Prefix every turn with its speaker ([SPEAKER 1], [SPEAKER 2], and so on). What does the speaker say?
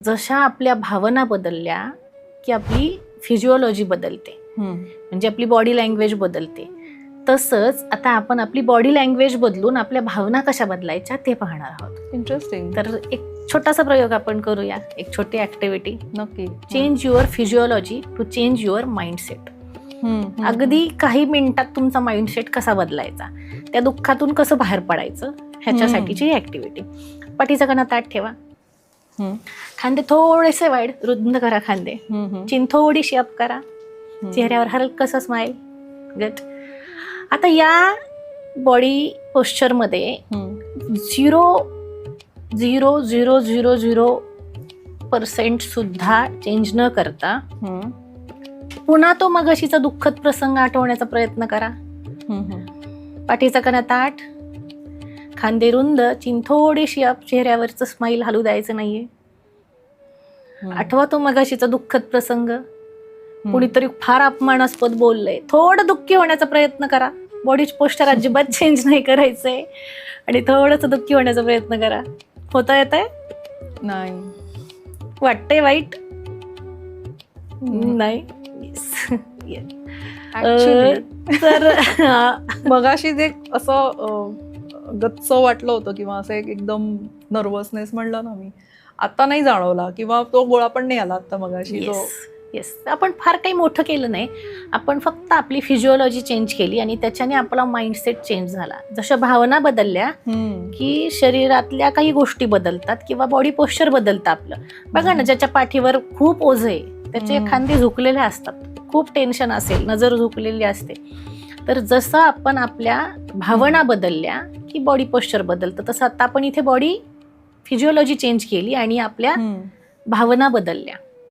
[SPEAKER 1] जशा आपल्या भावना बदलल्या की आपली फिजिओलॉजी बदलते, म्हणजे आपली बॉडी लँग्वेज बदलते. तसंच आता आपण आपली बॉडी लँग्वेज बदलून आपल्या भावना कशा बदलायच्या ते पाहणार आहोत.
[SPEAKER 2] इंटरेस्टिंग.
[SPEAKER 1] तर एक छोटासा प्रयोग आपण करूया, एक छोटी ऍक्टिव्हिटी.
[SPEAKER 2] नक्की.
[SPEAKER 1] Change your physiology to change your mindset. अगदी काही मिनिटात तुमचा माइंडसेट कसा बदलायचा, त्या दुःखातून कसं बाहेर पडायचं ह्याच्यासाठीची ऍक्टिव्हिटी. पाठीचा कणा ताठ ठेवा, खांदे थोडेसे वाईड रुंद करा, खांदे चिन थोडीशी अप करा, चेहऱ्यावर हलकस स्माइल. गुड. आता या बॉडी पोश्चर मध्ये 0.0000% सुद्धा चेंज न करता पुन्हा तो मगाशीचा दुःखद प्रसंग आठवण्याचा प्रयत्न करा. पाठीचा कणा ताठ, खांदे रुंद, चिन थोडीशी अप, चेहऱ्यावरचं स्माइल हलू द्यायचं नाहीये. आठवा तो मगाशीचा दुःखद प्रसंग, कुणीतरी फार अपमानास्पद बोललंय, थोडं दुःखी होण्याचा प्रयत्न करा. बॉडी पोस्चर अजिबात चेंज नाही करायचंय आणि थोडंसं दुःखी होण्याचा प्रयत्न करा. होता येतंय?
[SPEAKER 2] नाही.
[SPEAKER 1] वाटतंय वाईट? नाही. तर
[SPEAKER 2] मगाशी जे असं गच्च वाटलं होतं किंवा असं एक एकदम नर्वसनेस म्हणलं ना मी, आता नाही जाणवला किंवा तो गोळा पण नाही आला आता मगाशी.
[SPEAKER 1] येस, आपण फार काही मोठं केलं नाही, आपण फक्त आपली फिजिओलॉजी चेंज केली आणि त्याच्याने आपला माइंडसेट चेंज झाला. जशा भावना बदलल्या की शरीरातल्या काही गोष्टी बदलतात किंवा बॉडी पोश्चर बदलतं आपलं. बघा ना, ज्याच्या पाठीवर खूप ओझं आहे त्याचे खांदे झुकलेले असतात, खूप टेन्शन असेल नजर झुकलेली असते. तर जसं आपण आपल्या भावना बदलल्या की बॉडी पोश्चर बदलतं, तसं आता आपण इथे बॉडी फिजिओलॉजी चेंज केली आणि आपल्या भावना बदलल्या.